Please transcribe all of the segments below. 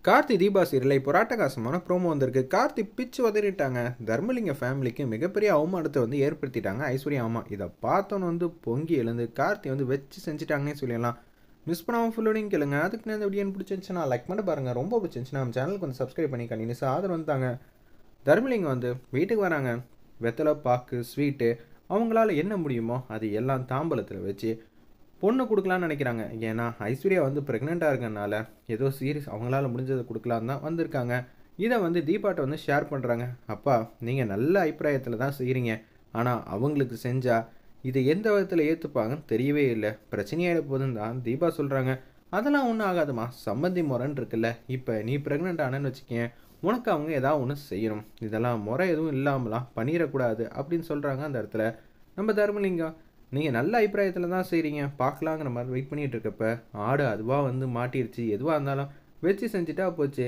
கார்த்தி தீபா சீரியல்ல இப்போ ராட்டகாசமான ப்ரோமோ வந்திருக்கு. கார்த்தி பிச்சு உதறிட்டாங்க. தர்மலிங்க ஃபேமிலிக்கு மிகப்பெரிய அவமானத்தை ஏற்படுத்திட்டாங்க ஐஸ்வர்யா அம்மா. இதை பார்த்தோன்னு பொங்கி எழுந்து கார்த்தி வச்சு செஞ்சுட்டாங்கன்னே சொல்லிடலாம். மிஸ் பண்ணாமல் ஃபுல்லோடையும் கேளுங்க. அதுக்கு நான் இந்த வீடியோ பிடிச்சிருந்துச்சுன்னா லைக் பண்ணி பாருங்கள். ரொம்ப பிடிச்சிருந்துச்சுன்னா நம்ம சேனலுக்கு சப்ஸ்கிரைப் பண்ணி கண்டினியூஸ் ஆதரவு வந்தாங்க. தர்மலிங்கம் வீட்டுக்கு வராங்க. வெத்தலை பாக்கு ஸ்வீட்டு அவங்களால என்ன முடியுமோ அது எல்லாம் தாம்பலத்தில் வச்சு பொண்ணு கொடுக்கலான்னு நினைக்கிறாங்க. ஏன்னா ஐஸ்வர்யா ப்ரெக்னெண்ட்டாக இருக்கனால ஏதோ சீரியஸ் அவங்களால முடிஞ்சதை கொடுக்கலான்னு தான் வந்திருக்காங்க. இதை தீபாட்ட ஷேர் பண்ணுறாங்க. அப்பா நீங்கள் நல்ல அபிப்பிராயத்தில் தான் செய்கிறீங்க, ஆனால் அவங்களுக்கு செஞ்சால் இதை எந்த விதத்தில் ஏற்றுப்பாங்கன்னு தெரியவே இல்லை, பிரச்சனையாயிட போதுன்னு தான் தீபா சொல்கிறாங்க. அதெல்லாம் ஒன்றும் ஆகாதுமா, சம்மந்தி முறைன்னு இருக்குல்ல, இப்போ நீ ப்ரெக்னென்ட் ஆனன்னு வச்சுக்கேன், உனக்கு அவங்க ஏதாவது ஒன்று செய்யணும், இதெல்லாம் முறை எதுவும் இல்லாமலாம் பண்ணிடக்கூடாது அப்படின்னு சொல்கிறாங்க. அந்த இடத்துல நம்ம தர்மலிங்கம், நீங்கள் நல்ல அபிப்பிராயத்தில் தான் செய்கிறீங்க, பார்க்கலாங்கிற மாதிரி வெயிட் பண்ணிகிட்டு இருக்கப்ப ஆடு அதுவாக மாட்டிருச்சு, எதுவாக இருந்தாலும் வச்சு செஞ்சுட்டா போச்சு.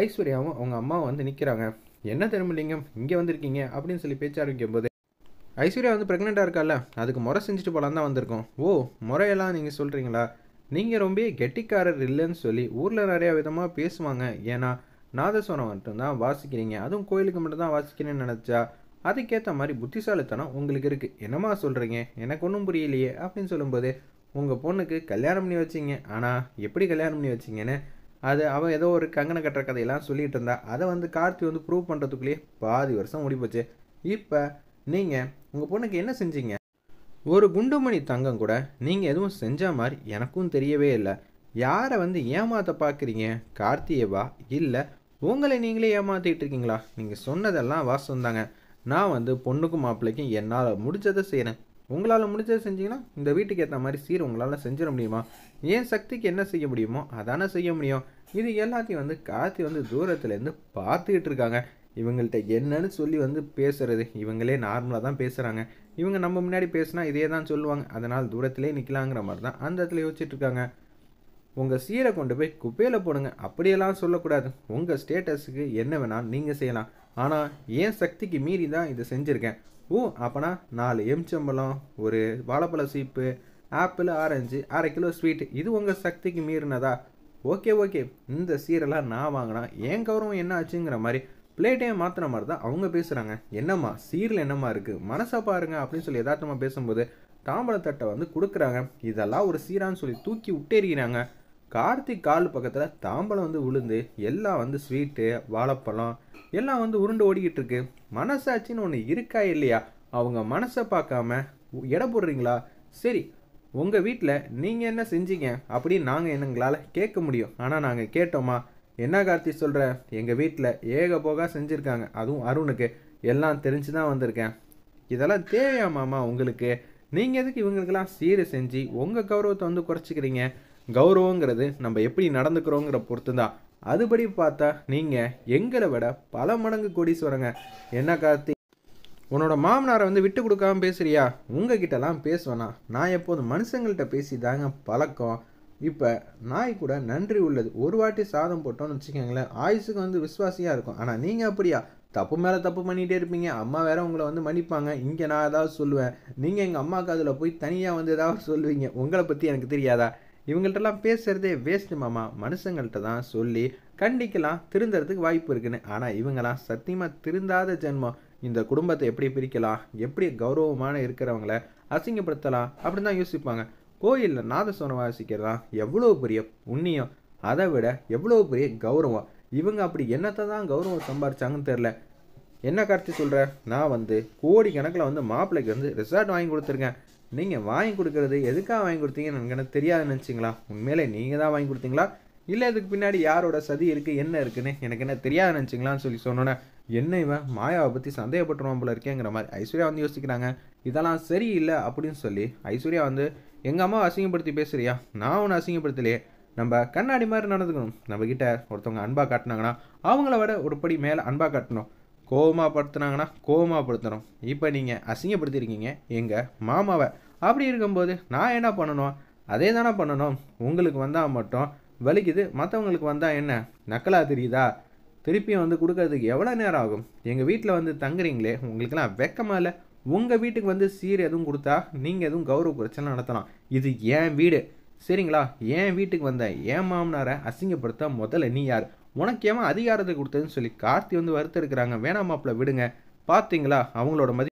ஐஸ்வர்யாவும் அவங்க அம்மாவும் நிற்கிறாங்க. என்ன தர்மலிங்கம் இங்கே வந்திருக்கீங்க அப்படின்னு சொல்லி பேச்ச ஆரம்பிக்கும் போது, ஐஸ்வர்யா ப்ரெக்னெண்ட்டாக இருக்கால, அதுக்கு முறை செஞ்சுட்டு போகலான்னு தான் வந்திருக்கோம். ஓ, முறையெல்லாம் நீங்கள் சொல்கிறீங்களா? நீங்கள் ரொம்ப கெட்டிக்காரர் இல்லைன்னு சொல்லி ஊரில் நிறையா விதமாக பேசுவாங்க. ஏன்னா நாதஸ்வரம் மட்டும்தான் வாசிக்கிறீங்க, அதுவும் கோயிலுக்கு மட்டும் தான் வாசிக்கிறேன்னு நினச்சா அதுக்கேற்ற மாதிரி புத்திசாலித்தனம் உங்களுக்கு இருக்குது, என்னம்மா சொல்கிறீங்க, எனக்கு ஒன்றும் புரியலையே அப்படின்னு சொல்லும்போது, உங்கள் பொண்ணுக்கு கல்யாணம் பண்ணி வச்சிங்க, ஆனால் எப்படி கல்யாணம் பண்ணி வச்சிங்கன்னு அது அவள் ஏதோ ஒரு கங்கனை கட்டுற கதையெல்லாம் சொல்லிகிட்டு இருந்தா. அதை கார்த்தி ப்ரூவ் பண்ணுறதுக்குள்ளேயே பாதி வருஷம் முடிப்போச்சு. இப்போ நீங்கள் உங்கள் பொண்ணுக்கு என்ன செஞ்சீங்க? ஒரு குண்டுமணி தங்கம் கூட நீங்கள் எதுவும் செஞ்ச மாதிரி எனக்கும் தெரியவே இல்லை. யாரை ஏமாற்ற பார்க்குறீங்க? கார்த்தியேவா இல்லை உங்களை நீங்களே ஏமாற்றிட்டு இருக்கீங்களா? நீங்கள் சொன்னதெல்லாம் வாசம் தாங்க. நான் பொண்ணுக்கும் மாப்பிள்ளைக்கும் என்னால் முடிஞ்சதை செய்கிறேன். உங்களால் முடிஞ்சதை செஞ்சீங்கன்னா இந்த வீட்டுக்கு ஏற்ற மாதிரி சீர் உங்களால் செஞ்சிட முடியுமா? ஏன் சக்திக்கு என்ன செய்ய முடியுமோ அதானே செய்ய முடியும். இது எல்லாத்தையும் கார்த்தி தூரத்துலேருந்து பார்த்துக்கிட்டு இருக்காங்க. இவங்கள்ட்ட என்னன்னு சொல்லி பேசுறது, இவங்களே நார்மலாக தான் பேசுகிறாங்க. இவங்க நம்ம முன்னாடி பேசுனா இதே தான் சொல்லுவாங்க, அதனால் தூரத்திலே நிற்கலாங்கிற மாதிரி தான் அந்த இடத்துல யோசிச்சுட்ருக்காங்க. உங்கள் சீரை கொண்டு போய் குப்பையில் போடுங்க, அப்படியெல்லாம் சொல்லக்கூடாது. உங்கள் ஸ்டேட்டஸுக்கு என்ன வேணாலும் நீங்கள் செய்யலாம், ஆனால் ஏன் சக்திக்கு மீறி தான் இதை செஞ்சுருக்கேன். ஓ, அப்போனா 4 எம்ச்சம்பழம், ஒரு வாழைப்பழ சீப்பு, ஆப்பிள், ஆரஞ்சு, 1/2 கிலோ ஸ்வீட், இது உங்கள் சக்திக்கு மீறினதா? ஓகே ஓகே, இந்த சீரெல்லாம் நான் வாங்கினா என் கௌரவம் என்ன ஆச்சுங்கிற மாதிரி பிளேட்டையும் மாற்றின மாதிரி தான் அவங்க பேசுகிறாங்க. என்னம்மா சீரில் என்னம்மா இருக்குது, மனசை பாருங்க அப்படின்னு சொல்லி யதார்த்தமாக பேசும்போது தாம்பழத்தட்டை கொடுக்குறாங்க. இதெல்லாம் ஒரு சீரான்னு சொல்லி தூக்கி விட்டேறிக்கிறாங்க. கார்த்திக் கால் பக்கத்தில் தாம்பழம் விழுந்து எல்லாம் ஸ்வீட்டு, வாழைப்பழம் எல்லாம் உருண்டு ஓடிக்கிட்டு இருக்கு. மனசாட்சின்னு ஒன்று இருக்கா இல்லையா? அவங்க மனசை பார்க்காம எடை போடுறீங்களா? சரி, உங்கள் வீட்டில் நீங்கள் என்ன செஞ்சீங்க அப்படின்னு நாங்கள் எங்களால் கேட்க முடியும், ஆனால் நாங்கள் கேட்டோமா? என்ன கார்த்தி சொல்கிற? எங்கள் வீட்டில் ஏக போகா செஞ்சுருக்காங்க, அதுவும் அருணுக்கு எல்லாம் தெரிஞ்சு தான் வந்திருக்கேன். இதெல்லாம் தேவையாமாம்மா உங்களுக்கு? நீங்கள் எதுக்கு இவங்களுக்கெல்லாம் சீரை செஞ்சு உங்கள் கௌரவத்தை குறைச்சிக்கிறீங்க? கௌரவங்கிறது நம்ம எப்படி நடந்துக்கிறோங்கிற பொறுத்து தான். அதுபடி பார்த்தா நீங்கள் எங்களை விட பல மடங்கு கோடீஸ்வரங்க. என்ன கார்த்தி, உன்னோட மாமனாரை விட்டு கொடுக்காம பேசுறியா? உங்ககிட்டலாம் பேசுவேனா? நான் எப்போதும் மனுஷங்கள்கிட்ட பேசி தாங்க பழக்கம். இப்போ நாய் கூட நன்றி உள்ளது. ஒரு வாட்டி சாதம் போட்டோன்னு வச்சுக்கோங்களேன், ஆயுசுக்கு விசுவாசியாக இருக்கும். ஆனால் நீங்கள் அப்படியா? தப்பு மேலே தப்பு பண்ணிகிட்டே இருப்பீங்க. அம்மா வேற உங்களை மன்னிப்பாங்க, இங்கே நான் ஏதாவது சொல்லுவேன், நீங்கள் எங்கள் அம்மாவுக்கு அதில் போய் தனியாக ஏதாவது சொல்லுவீங்க. உங்களை பற்றி எனக்கு தெரியாதா? இவங்கள்ட்டெல்லாம் பேசுகிறதே வேஸ்ட்டு மாமா. மனுஷங்கள்ட்ட தான் சொல்லி கண்டிக்கலாம், திருந்துறதுக்கு வாய்ப்பு இருக்குன்னு. ஆனால் இவங்களாம் சத்தியமாக திருந்தாத ஜென்மம். இந்த குடும்பத்தை எப்படி பிரிக்கலாம், எப்படி கௌரவமான இருக்கிறவங்கள அசிங்கப்படுத்தலாம் அப்படின்னு தான் யோசிப்பாங்க. கோயிலில் நாதஸ்வரம் வாசிக்கிறதா எவ்வளோ பெரிய புண்ணியம், அதை விட எவ்வளோ பெரிய கௌரவம். இவங்க அப்படி என்னத்தை தான் கௌரவம் சம்பாரிச்சாங்கன்னு தெரில. என்ன கார்த்தி சொல்கிற? நான் கோடி கணக்கில் மாப்பிள்ளைக்கு ரிசார்ட் வாங்கி கொடுத்துருக்கேன். நீங்கள் வாங்கி கொடுக்குறது எதுக்காக வாங்கி கொடுத்தீங்கன்னு எனக்கு தெரியாதுன்னு நினச்சிங்களா? உண்மையிலே நீங்கள் தான் வாங்கி கொடுத்தீங்களா, இல்லை இதுக்கு பின்னாடி யாரோட சதி இருக்குது என்ன இருக்குன்னு எனக்கு என்ன தெரியாது நினச்சிங்களான்னு சொல்லி சொன்னோன்னே, என்ன இவன் மாயாவை பற்றி சந்தேகப்பட்டுருவான் போல இருக்கேங்கிற மாதிரி ஐஸ்வர்யா யோசிக்கிறாங்க. இதெல்லாம் சரியில்லை அப்படின்னு சொல்லி ஐஸ்வர்யா எங்கள் அம்மாவை அசிங்கப்படுத்தி பேசுறியா? நான் ஒன்று அசிங்கப்படுத்தலையே. நம்ம கண்ணாடி மாதிரி நடந்துக்கணும். நம்மக்கிட்ட ஒருத்தவங்க அன்பாக காட்டினாங்கன்னா அவங்கள விட ஒரு படி மேலே அன்பாக காட்டணும். கோவமாக படுத்துனாங்கன்னா கோவமாக படுத்தணும். இப்போ நீங்கள் அசிங்கப்படுத்திருக்கீங்க எங்கள் மாமாவை. அப்படி இருக்கும்போது நான் என்ன பண்ணணும்? அதே தானே பண்ணணும். உங்களுக்கு வந்தால் மட்டும் வலிக்குது, மற்றவங்களுக்கு வந்தால் என்ன நக்கலாக தெரியுதா? திருப்பியும் கொடுக்கறதுக்கு எவ்வளோ நேரம் ஆகும்? எங்கள் வீட்டில் தங்குறீங்களே, உங்களுக்கெல்லாம் வெக்கமாக இல்லை? உங்கள் வீட்டுக்கு சீர் எதுவும் கொடுத்தா நீங்கள் எதுவும் கௌரவ பிரச்சனை நடத்தலாம். இது என் வீடு, சரிங்களா? என் வீட்டுக்கு வந்த என் மாமனார அசிங்கப்படுத்த முதல்ல நீ யார்? உனக்கு எவன் அதிகாரத்த குடுத்ததுன்னு சொல்லி கார்த்தி வந்து வறுத்தெடுக்குறாங்க. வேணாம் மாப்ள விடுங்க. பாத்தீங்களா? அவங்களோட